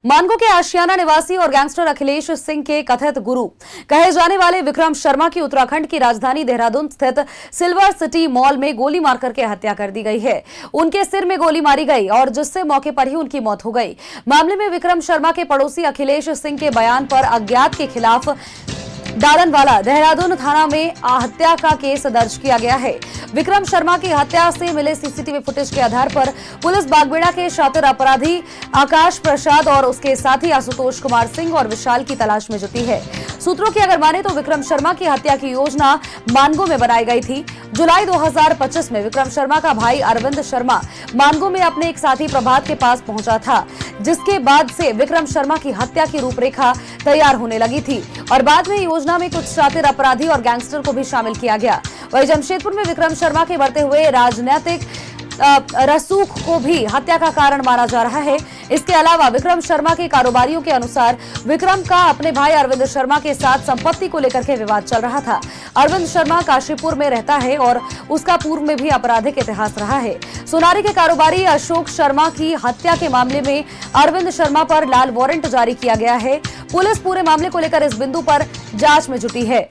मानगो के आशियाना निवासी और गैंगस्टर अखिलेश सिंह के कथित गुरु कहे जाने वाले विक्रम शर्मा की उत्तराखंड की राजधानी देहरादून स्थित सिल्वर सिटी मॉल में गोली मारकर के हत्या कर दी गई है। उनके सिर में गोली मारी गई और जिससे मौके पर ही उनकी मौत हो गई। मामले में विक्रम शर्मा के पड़ोसी अखिलेश सिंह के बयान पर अज्ञात के खिलाफ डालनवाला देहरादून थाना में हत्या का केस दर्ज किया गया है। विक्रम शर्मा की हत्या से मिले सीसीटीवी फुटेज के आधार पर पुलिस बागबेड़ा के शातिर अपराधी आकाश प्रसाद और उसके साथी आशुतोष कुमार सिंह और विशाल की तलाश में जुटी है। सूत्रों की अगर माने तो विक्रम शर्मा की हत्या की योजना मानगो में बनाई गई थी। जुलाई 2025 में विक्रम शर्मा का भाई अरविंद शर्मा मानगो में अपने एक साथी प्रभात के पास पहुंचा था, जिसके बाद से विक्रम शर्मा की हत्या की रूपरेखा तैयार होने लगी थी और बाद में योजना में कुछ शातिर अपराधी और गैंगस्टर को भी शामिल किया गया। वहीं जमशेदपुर में विक्रम शर्मा के बढ़ते हुए राजनीतिक रसूख को भी हत्या का कारण माना जा रहा है। इसके अलावा विक्रम शर्मा के कारोबारियों के अनुसार विक्रम का अपने भाई अरविंद शर्मा के साथ संपत्ति को लेकर के विवाद चल रहा था। अरविंद शर्मा काशीपुर में रहता है और उसका पूर्व में भी आपराधिक इतिहास रहा है। सोनारी के कारोबारी अशोक शर्मा की हत्या के मामले में अरविंद शर्मा पर लाल वारंट जारी किया गया है। पुलिस पूरे मामले को लेकर इस बिंदु पर जांच में जुटी है।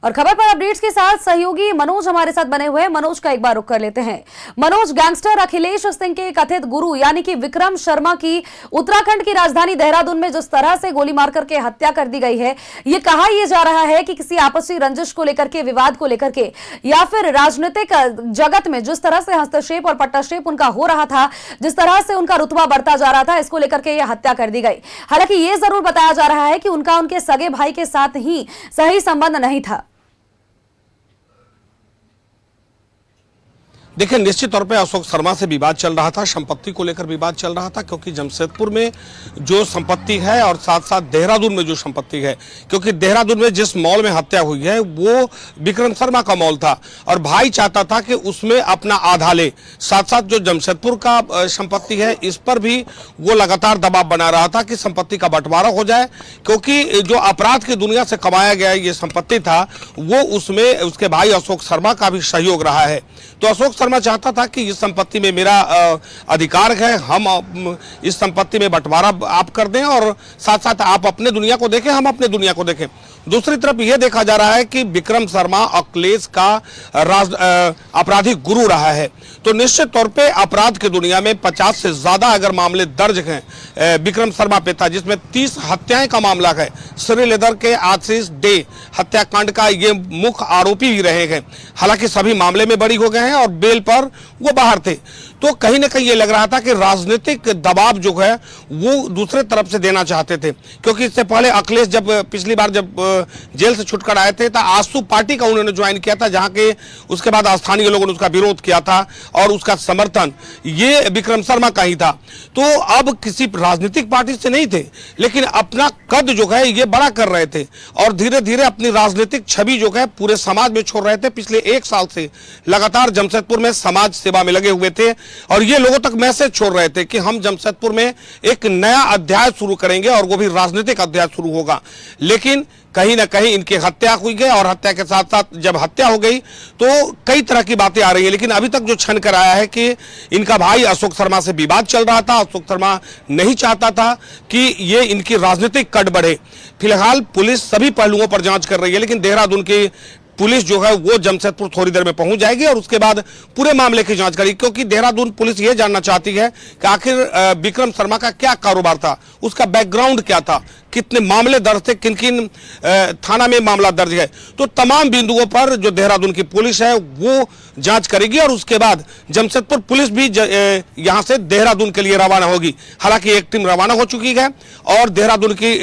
और खबर पर अपडेट्स के साथ सहयोगी मनोज हमारे साथ बने हुए हैं। मनोज का एक बार रुख कर लेते हैं। मनोज, गैंगस्टर अखिलेश सिंह के कथित गुरु यानी कि विक्रम शर्मा की उत्तराखंड की राजधानी देहरादून में जिस तरह से गोली मार करके हत्या कर दी गई है, ये कहा यह जा रहा है कि किसी आपसी रंजिश को लेकर के, विवाद को लेकर के, या फिर राजनीतिक जगत में जिस तरह से हस्तक्षेप और पट्टाक्षेप उनका हो रहा था, जिस तरह से उनका रुतबा बढ़ता जा रहा था, इसको लेकर के यह हत्या कर दी गई। हालांकि यह जरूर बताया जा रहा है कि उनका उनके सगे भाई के साथ ही सही संबंध नहीं था। देखिए, निश्चित तौर पे अशोक शर्मा से विवाद चल रहा था, संपत्ति को लेकर विवाद चल रहा था, क्योंकि जमशेदपुर में जो संपत्ति है और साथ साथ देहरादून में जो संपत्ति है, क्योंकि देहरादून में जिस मॉल में हत्या हुई है वो विक्रम शर्मा का मॉल था और भाई चाहता था कि उसमें अपना आधा ले। साथ साथ जो जमशेदपुर का संपत्ति है, इस पर भी वो लगातार दबाव बना रहा था कि संपत्ति का बंटवारा हो जाए, क्योंकि जो अपराध की दुनिया से कमाया गया ये संपत्ति था, वो उसमें उसके भाई अशोक शर्मा का भी सहयोग रहा है। तो अशोक शर्मा चाहता था कि इस संपत्ति में मेरा अधिकार है, हम इस संपत्ति में बंटवारा आप कर दें और साथ साथ आप अपने दुनिया को देखें, हम अपने दुनिया को देखें। दूसरी तरफ यह देखा जा रहा है कि विक्रम शर्मा अखिलेश का आपराधिक गुरु रहा है। तो निश्चित तौर पे अपराध की दुनिया में 50 से ज्यादा अगर मामले दर्ज हैं विक्रम शर्मा पे था, जिसमें 30 हत्याएं का मामला है। श्रीलेदर के आशीष डे हत्याकांड का ये मुख्य आरोपी भी रहे हैं। हालांकि सभी मामले में बरी हो गए हैं और बेल पर वो बाहर थे। तो कहीं ना कहीं ये लग रहा था कि राजनीतिक दबाव जो है वो दूसरे तरफ से देना चाहते थे, क्योंकि इससे पहले अखिलेश जब पिछली बार जब जेल से छुटकर आए थे तो आसू पार्टी का उन्होंने ज्वाइन किया था, जहां के उसके बाद स्थानीय लोगों ने उसका विरोध किया था और उसका समर्थन ये विक्रम शर्मा का ही था। तो अब किसी राजनीतिक पार्टी से नहीं थे, लेकिन अपना कद जो है ये बड़ा कर रहे थे और धीरे धीरे अपनी राजनीतिक छवि जो है पूरे समाज में छोड़ रहे थे। पिछले 1 साल से लगातार जमशेदपुर में समाज सेवा में लगे हुए थे और ये लोगों तक मैसेज छोड़ रहे थे कि हम जमशेदपुर में एक नया अध्याय शुरू करेंगे और वो भी राजनीतिक अध्याय शुरू होगा। लेकिन कहीं ना कहीं इनकी हत्या हुई गई और हत्या के साथ साथ जब हत्या हो गई तो कई तरह की बातें आ रही है। लेकिन अभी तक जो छन कर आया है कि इनका भाई अशोक शर्मा से विवाद चल रहा था, अशोक शर्मा नहीं चाहता था कि ये इनकी राजनीतिक कट बढ़े। फिलहाल पुलिस सभी पहलुओं पर जांच कर रही है, लेकिन देहरादून की पुलिस जो है वो जमशेदपुर थोड़ी देर में पहुंच जाएगी और उसके बाद पूरे मामले की जांच करेगी, क्योंकि देहरादून पुलिस ये जानना चाहती है कि आखिर विक्रम शर्मा का क्या कारोबार था, उसका बैकग्राउंड क्या था, कितने मामले दर्ज थे, किन किन थाना में मामला दर्ज है। तो तमाम बिंदुओं पर जो देहरादून की पुलिस है वो जांच करेगी और उसके बाद जमशेदपुर पुलिस भी यहां से देहरादून के लिए रवाना होगी। हालांकि एक टीम रवाना हो चुकी है और देहरादून की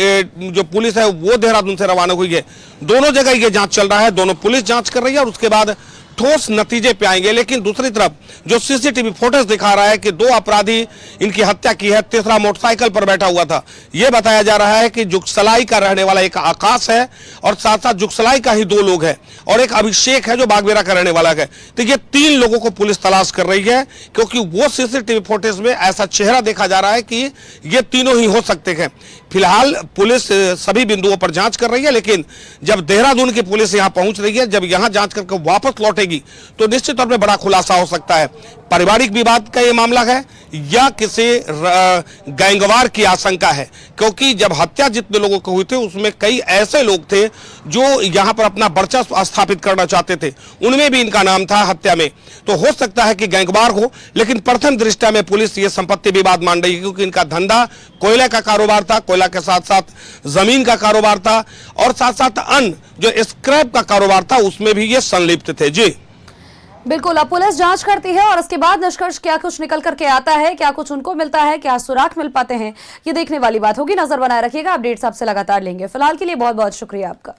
जो पुलिस है वो देहरादून से रवाना हुई है। दोनों जगह ये जांच चल रहा है, दोनों पुलिस जांच कर रही है और उसके बाद ठोस नतीजे पे आएंगे। लेकिन दूसरी तरफ जो सीसीटीवी फुटेज दिखा रहा है कि 2 अपराधी इनकी हत्या की है, तीसरा मोटरसाइकिल पर बैठा हुआ था। यह बताया जा रहा है कि जुगसलाई का रहने वाला एक आकाश है और साथ साथ जुगसलाई का ही 2 लोग हैं और एक अभिषेक है जो बागबेड़ा का रहने वाला है। तो ये 3 लोगों को पुलिस तलाश कर रही है, क्योंकि वो सीसीटीवी फुटेज में ऐसा चेहरा देखा जा रहा है कि ये तीनों ही हो सकते हैं। फिलहाल पुलिस सभी बिंदुओं पर जांच कर रही है, लेकिन जब देहरादून की पुलिस यहां पहुंच रही है, जब यहां जांच करके वापस लौटेगी तो निश्चित तौर पे बड़ा खुलासा हो सकता है। पारिवारिक विवाद का ये मामला है या किसी गैंगवार की आशंका है, क्योंकि जब हत्या जितने लोगों को हुई थी उसमें कई ऐसे लोग थे जो यहां पर अपना वर्चस्व स्थापित करना चाहते थे, उनमें भी इनका नाम था हत्या में। तो हो सकता है कि गैंगवार हो, लेकिन प्रथम दृष्टया में पुलिस ये संपत्ति विवाद मान रही है, क्योंकि इनका धंधा कोयले का कारोबार था, कोयला के साथ साथ जमीन का कारोबार था और साथ साथ अन्य जो स्क्रैप का कारोबार था उसमें भी ये संलिप्त थे। जी बिल्कुल, अब पुलिस जांच करती है और इसके बाद निष्कर्ष क्या कुछ निकल करके आता है, क्या कुछ उनको मिलता है, क्या सुराग मिल पाते हैं, ये देखने वाली बात होगी। नजर बनाए रखिएगा, अपडेट्स आपसे लगातार लेंगे। फिलहाल के लिए बहुत बहुत शुक्रिया आपका।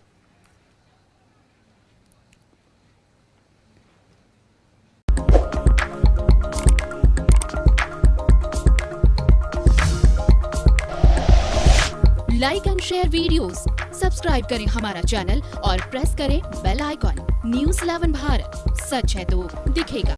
Like and share videos, subscribe करें हमारा चैनल और प्रेस करें बेल आइकॉन। न्यूज़ 11 भारत, सच है तो दिखेगा।